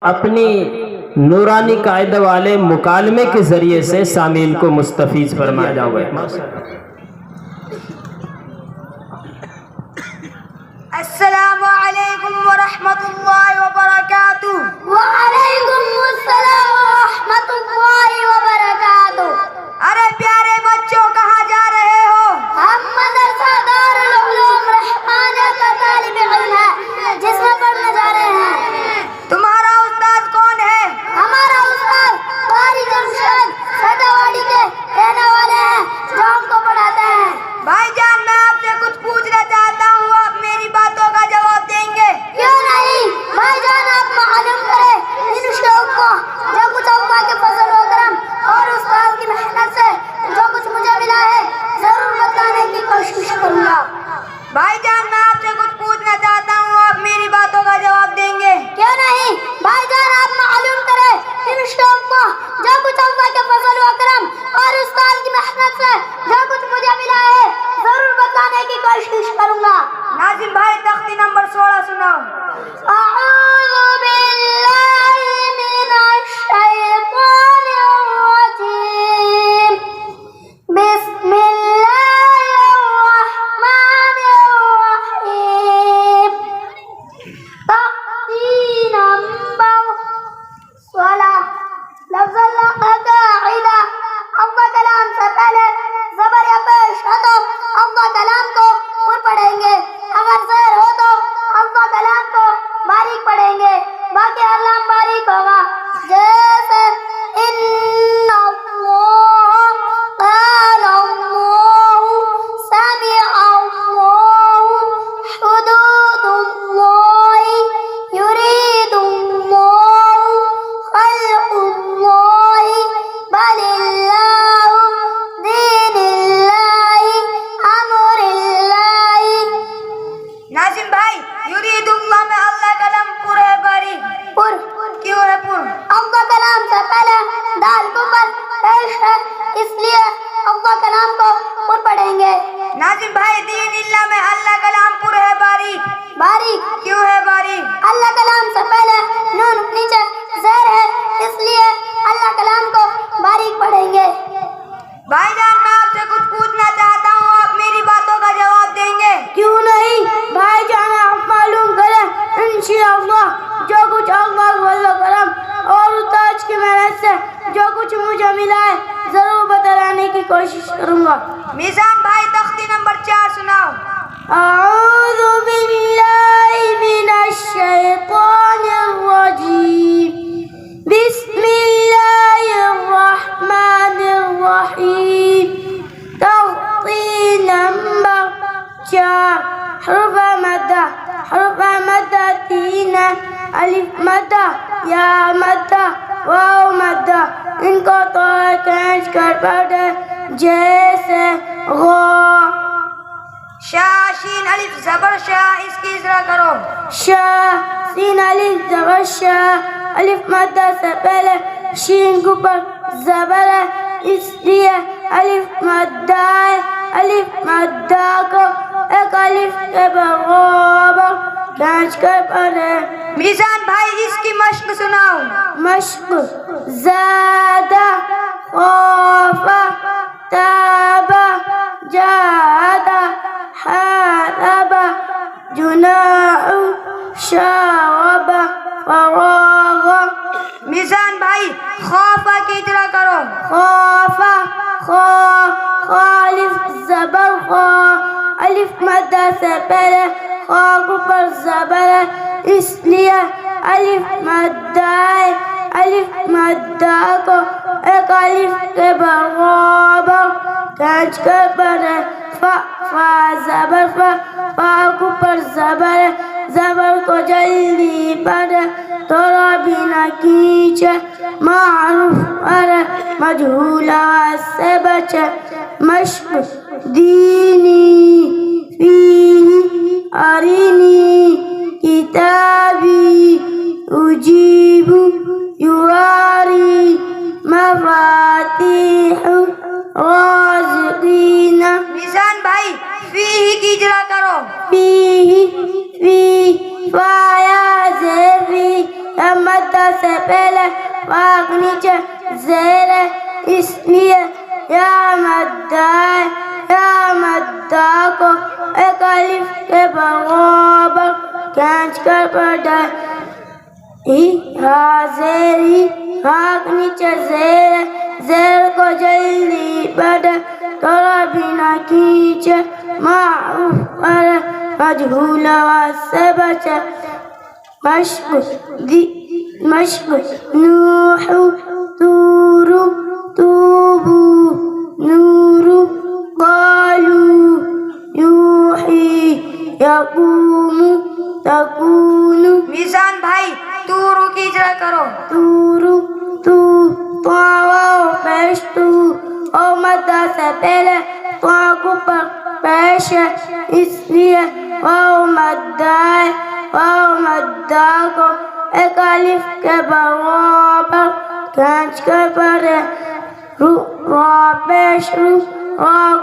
اپنی نورانی قاعدہ والے مکالمے کے ذریعے سے سامعین کو مستفیض فرمایا جاؤ گے۔ السلام علیکم ورحمۃ اللہ وبرکاتہ۔ وعلیکم السلام ورحمۃ اللہ وبرکاتہ۔ ارے پیارے بچوں کہاں جا رہے ہو؟ ہم مدرسہ دارالعلوم رحمانیہ کا طالب علم ہے جس میں پڑھنے جا رہے ہیں۔ تمہارا استاد کون ہے؟ ہمارا استاد قاری جمشید سٹاواڑی کے رہنے والے ہیں جو ہم کو پڑھاتے ہیں۔ بھائی جان میں آپ سے کچھ پوچھنا چاہتا ہوں، آپ میری باتوں کا جواب دیں گے؟ کیوں نہیں بھائی جان، آپ معلوم کریں انشاءاللہ جو کچھ اللہ کے فضل و کرم اور استاد کی محنت سے جو کچھ مجھے ملا ہے ضرور بتانے کی کوشش کروں گا۔ بھائی جان میں آپ سے کچھ پوچھنا چاہتا ہوں، آپ میری باتوں کا جواب دیں گے؟ کیوں نہیں بھائی جان، آپ معلوم کریں انشاءاللہ جو کچھ اللہ کے فضل و کرم اور استاد کی محنت سے جو کچھ مجھے ملا ہے ضرور بتانے کی کوشش کروں گا۔ ناظم بھائی تختی نمبر 16 سناؤ۔ اعوذ باللہ من الشیطان الرجیم، بسم اللہ الرحمن الرحیم۔ تختی نمبر 16 لفظ اللہ قاعدہ، اللہ کلام سے پہلے زبر یا پیش ہو تو اللہ کلام کو پر پڑھیں گے، اگر زیر ہو تو اللہ کلام کو باریک پڑھیں گے، باقی ہر لام باریک ہوگا۔ جیسے ان اللہ قال اللہ سمع اللہ حدود اللہ یرید اللہ خلق اللہ بل اللہ دین اللہ امر اللہ۔ ناظم بھائی یرید اللہ میں اللہ کا لم پر ہے باری، پر کیوں ہے پر؟ اللہ کلام سے پہلے دال کو پر پیش ہے اس لیے اللہ کلام کو پر پڑھیں گے۔ ناظم بھائی دین اللہ میں اللہ کا لام پر ہے باری، باریک، کیوں ہے باری؟ اللہ کلام سے پہلے نون نیچے زیر ہے اس لیے اللہ کلام کو باریک پڑھیں گے۔ بھائی جان میں آپ سے کچھ پوچھنا چاہتا ہوں، آپ میری باتوں کا جواب دیں گے؟ کیوں نہیں بھائی جان، آپ معلوم کریں انشاءاللہ جو کچھ اللہ کا فضل و کرم اور استاد کی محنت سے جو کچھ مجھے ملا ہے ضرور بتلانے کی کوشش کروں گا۔ میزان بھائی تختی نمبر 4 سناؤ۔ اعوذ باللہ من الشیطان الرجیم، بسم اللہ الرحمن الرحیم۔ تختی نمبر 4 حرف مدہ، حرف مدہ 3 ہے، الف مدہ، یا مدہ، واو مدہ، ان کو توڑ کھینچ کر پڑھے جیسے غا، شاہ شین الف زبر شاہ، اس کی اجرا کرو۔ شاہ سین الف زبر شاہ، الف مدہ سے پہلے شین کے اوپر زبر ہے اس لیے الف مدہ ہے، الف مدہ کو ایک الف کے برابر کھینچ کر پڑھے۔ میزان بھائی اس کی مشق سناؤ۔ مشق زادہ، خوفہ، تابہ، جادہ، حاربہ، جناح، شاربہ، فراغہ۔ میزان بھائی خوفہ کی اجرا کرو۔ خوفہ، الف زبر خا، الف مدہ سے پہلے خا کے اوپر زبر ہے اس لیے الف مدہ ہے، الف مدہ کو ایک الف کے برابر کھینچ کر پڑھے۔ فا زبر فا، فا کے اوپر زبر ہے، زبر کو جلدی پڑھے تھوڑا بھی نہ کھینچے، معروف اور مجہول آواز سے بچے۔ مشق دینی فیہ ارینی کتابی اجیب یواری مفاتیح رازقین۔ میزان بھائی فیہ کی اجرا کرو۔ فی فایا زیفی مدہ سے پہلے واق نیچے زیر ہے اس لیے یا مدہ کو ایک الف کے برابر کھینچ کر پڑھا زیری واق نیچے زیر ہے زیر کو جلدی پڑھے تھوڑا بھی نہ کھینچے معروف کرے مجہول آواز سے بچے مشق نوح تور توبو نور قالو یوحی یقوم تکون میزان بھائی تورو کی اجرا کرو. تورو تو واو پیش تو او مدہ سے پہلے کو پر پیش ہے اس لیے واو مدہ کو ایک الف کے برابر کھینچ کر پڑھے را پیش رو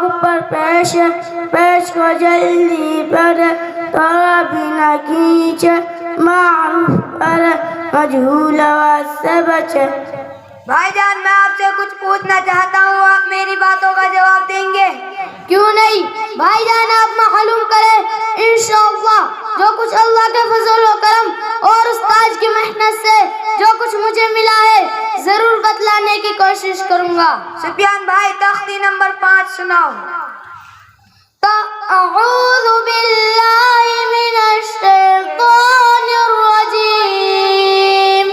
کو پر پیش ہے پیش کو جلدی پڑھے تھوڑا بھی نہ کھینچے معروف کرے مجہول آواز سے بچے. بھائی جان میں آپ سے کچھ پوچھنا چاہتا ہوں, آپ میری باتوں کا جواب دیں گے؟ کیوں نہیں بھائی جان, آپ معلوم کریں انشاءاللہ جو کچھ اللہ کے فضل و کرم اور استاد کی محنت سے جو کچھ مجھے ملا ہے ضرور بتلانے کی کوشش کروں گا. سفیان بھائی تختی نمبر 5 سناؤ. اعوذ باللہ من الشیطان الرجیم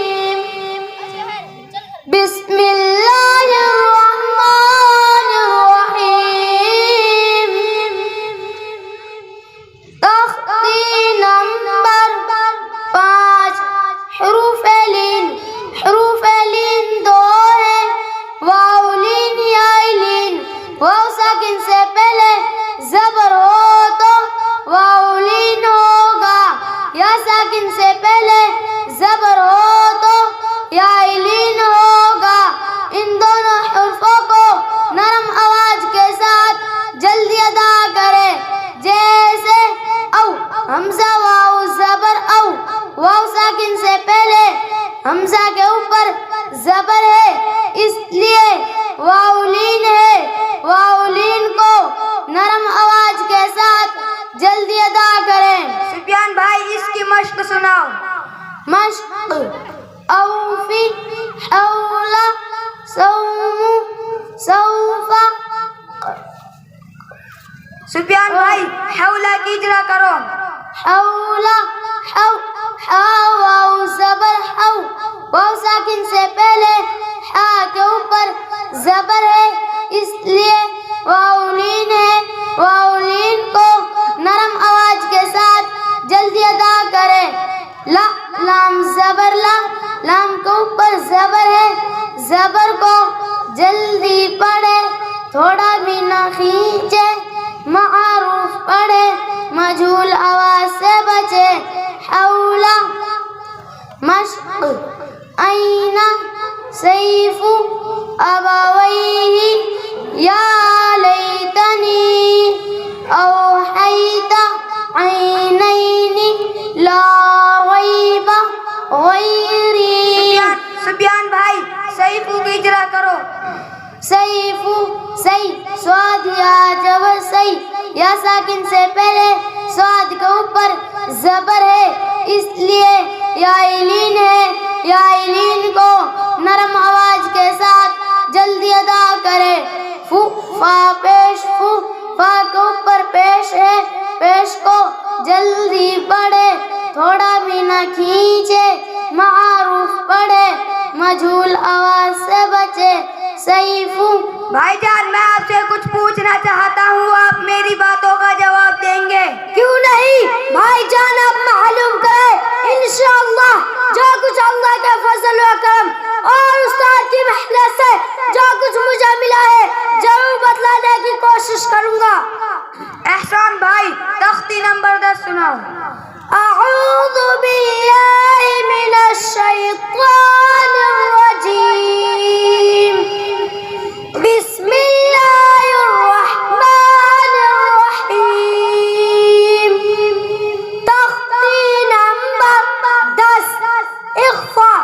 بسم اللہ الرحمن الرحیم. تختی نمبر 5 حروف لین 2 ہے واو لین یا لین واو ساکن سے پہلے زبر ہو تو واو لین ہوگا, یا ساکن سے پہلے زبر ہو تو یا لین ہوگا. ان دونوں حرفوں کو نرم آواز کے ساتھ جلدی ادا کرے جیسے او حمزہ واو زبر او واو ساکن سے پہلے حمزہ کے اوپر زبر ہے اس لیے واو لین ہے. واو لین کو نرم آواز کے ساتھ جلدی ادا کریں. سفیان بھائی اس کی مشق سناؤ. مشق اوفی حول صوم سوف. سفیان بھائی حولہ کی اجرا کرو. حول واو زبر حو واو ساکن سے پہلے حا کے اوپر زبر ہے اس لیے واو لین ہے. واو لین کو نرم آواز کے ساتھ جلدی ادا کرے. لا لام زبر لا لام کے اوپر زبر ہے زبر کو جلدی پڑھے تھوڑا بھی نہ کھینچے معروف پڑھے مجہول آواز سے بچے. حولا مشق این سیف ابویہ یا لیتنی اوحیت عینین لا ریب غیری. سفیان بھائی سیفو کی اجرا کرو. سیفو سی سواد یا جبر سی یا ساکن سے پہلے سواد کے اوپر زبر ہے اس لیے یا لین ہے. یا لین کو نرم آواز کے ساتھ جلدی ادا کرے. فا پیش فا کے اوپر پیش ہے پیش کو جلدی پڑھے تھوڑا بھی نہ کھینچے معروف پڑھے مجہول آواز سے بچے. سیفو بھائی جان میں آپ سے کچھ پوچھنا چاہتا ہوں, آپ میری باتوں کا جواب دیں گے؟ کیوں نہیں بھائی جان, آپ معلوم کریں انشاءاللہ جو کچھ اللہ کے فضل و کرم اور استاد کی محنت سے جو کچھ مجھے ملا ہے ضرور بتلانے کی کوشش کروں گا. احسان بھائی تختی نمبر 10 سناؤ. اعوذ باللہ من الشیطان الرجیم بسم اللہ الرحمن الرحیم. تختی نمبر 10 اخفا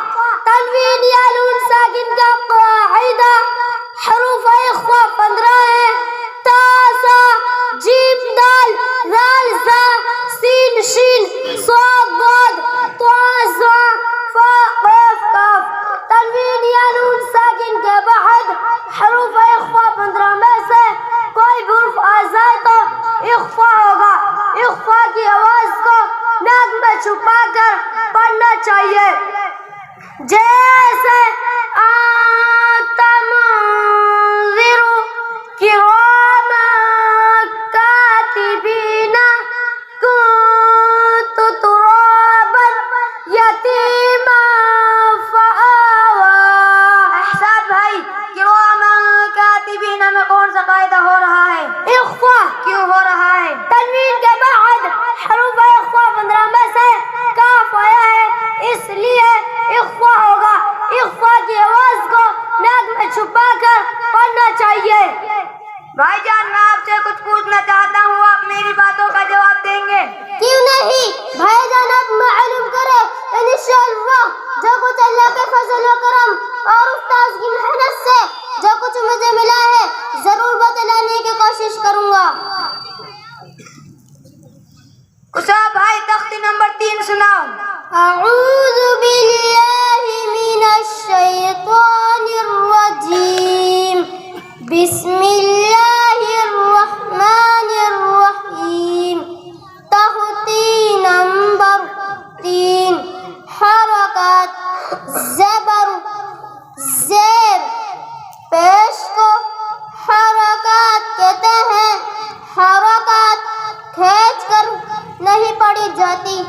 مدرسے میں کون سا قاعدہ ہو رہا ہے؟ اخفا. کیوں ہو رہا ہے؟ تنوین کے بعد حروف اخفا 15 میں سے کاف آیا ہے، اس لیے اخفا ہوگا. اخفا کی آواز کو ناک میں چھپا کر پڑھنا چاہیے. بھائی جان میں آپ سے کچھ پوچھنا چاہتا ہوں، آپ میری باتوں کا جواب دیں گے؟ کیوں نہیں بھائی جان، آپ معلوم کرے انشاءاللہ جو کچھ اللہ کے فضل و کرم اور استاذ کی محنت سے جو کچھ مجھے ملا ہے ضرور بتلانے کی کوشش کروں گا. اسامہ بھائی تختی نمبر 3 سناؤ. اعوذ باللہ من الشیطان الرجیم، بسم اللہ الرحمن الرحیم. تختی نمبر 3 حرکات زبر زیر پیش کو حرکات کہتے ہیں. حرکات کھینچ کر نہیں پڑھی جاتی.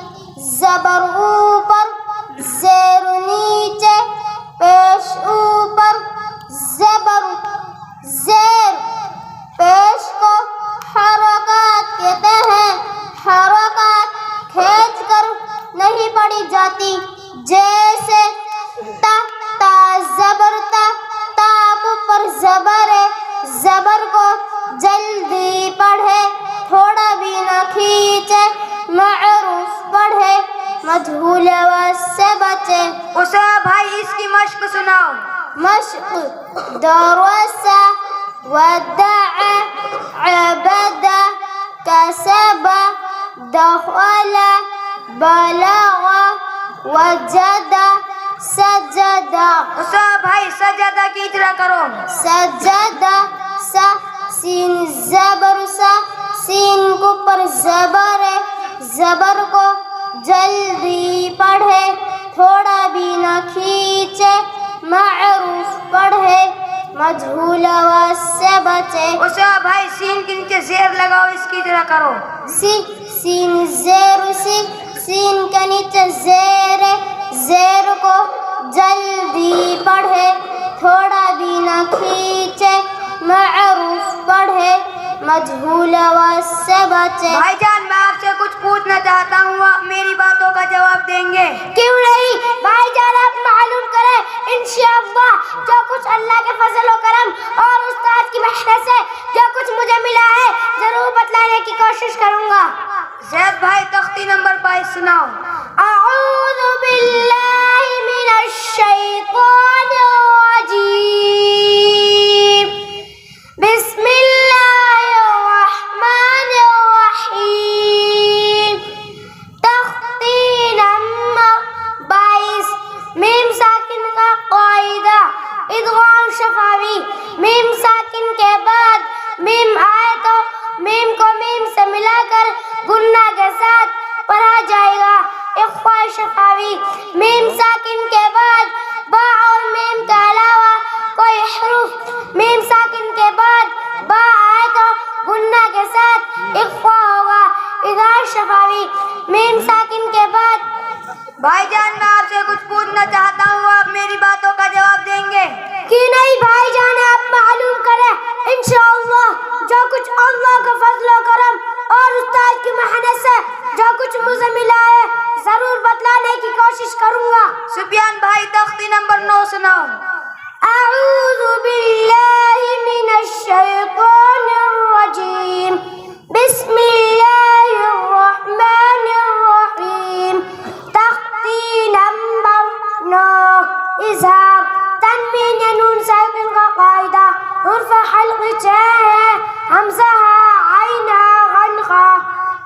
زبر اوپر زیر نیچے پیش اوپر. زبر زیر پیش کو حرکات کہتے ہیں. حرکات کھینچ کر نہیں پڑھی جاتی. جیسے تا تا زبر تا، تا اوپر زبر ہے، زبر کو جلدی پڑھے تھوڑا بھی نہ کھینچے. معروف پڑھے مجہول سے بچے. اسامہ بھائی اس کی مشق سناؤ. مشق درس ودع عبد کسب دخل بلغ وجد سجد. اسامہ بھائی سجدہ کی اجرا کرو. سجد سا سین زبر سا، سین کو پر زبر ہے، زبر کو جلدی پڑھے تھوڑا بھی نہ کھینچے. معروف پڑھے مجہول سے بچے. اسامہ بھائی سین کے نیچے زیر لگاؤ، اس کی اجرا کرو. سین زیر سی، سین کے نیچے زیر ہے، زیر کو جلدی پڑھے تھوڑا بھی نہ کھینچے. معروف پڑھے مجہول سے بچے. بھائی جان میں آپ سے کچھ پوچھنا چاہتا ہوں، آپ میری باتوں کا جواب دیں گے؟ کیوں نہیں بھائی جان، آپ معلوم کریں انشاءاللہ جو کچھ اللہ کے فضل و کرم اور استاد کی محنت سے جو کچھ مجھے ملا ہے ضرور بتلانے کی کوشش کروں گا. زید بھائی تختی نمبر 22 سناؤ. اعوذ باللہ من الشیطان الرجیم، بسم اللہ الرحمن الرحیم. تختی نمبر 22 میم ساکن کا قاعدہ ادغام شفاوی. میم ساکن کے بعد میم آئے تو میم کو میم سے ملا کر گنہ کے ساتھ پڑھا جائے گا. اخفا شفاوی. میم ساکن کے بعد با اور میم کے علاوہ کوئی حروف میم ساکن کے بعد با آئے تو گنہ کے ساتھ اخفا ہوگا. اظہار شفاوی. میم ساکن کے بعد. بھائی جان میں آپ سے کچھ پوچھنا چاہتا ہوں، آپ میری باتوں کا جواب دیں گے؟ کہ نہیں بھائی جان، آپ معلوم کریں انشاءاللہ جو کچھ اللہ کا فضل و کرم اور استاد کی محنت سے جو کچھ مجھے ملا ہے ضرور بتلانے کی کوشش کروں گا. سفیان بھائی تختی نمبر 9 سناؤ. اعوذ باللہ من الشیطان الرجیم، بسم اللہ الرحمن الرحیم. تختی نمبر 9 اظہار. تنوین نون ساکن کا قاعدہ حرف حلق ہے، حمزہ عین غن خا.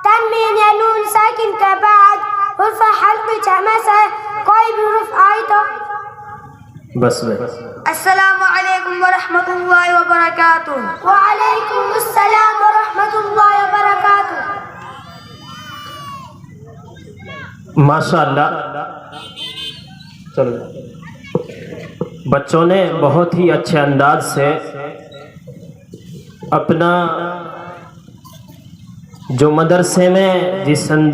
تنوین نون ساکن کے بعد حرف حلق میں سے کوئی بھی حرف آئی تو بس میں. السلام علیکم ورحمۃ اللہ وبرکاتہ. وعلیکم السلام ورحمۃ اللہ وبرکاتہ. ماشاءاللہ چلو بچوں نے بہت ہی اچھے انداز سے اپنا جو مدرسے میں جس انداز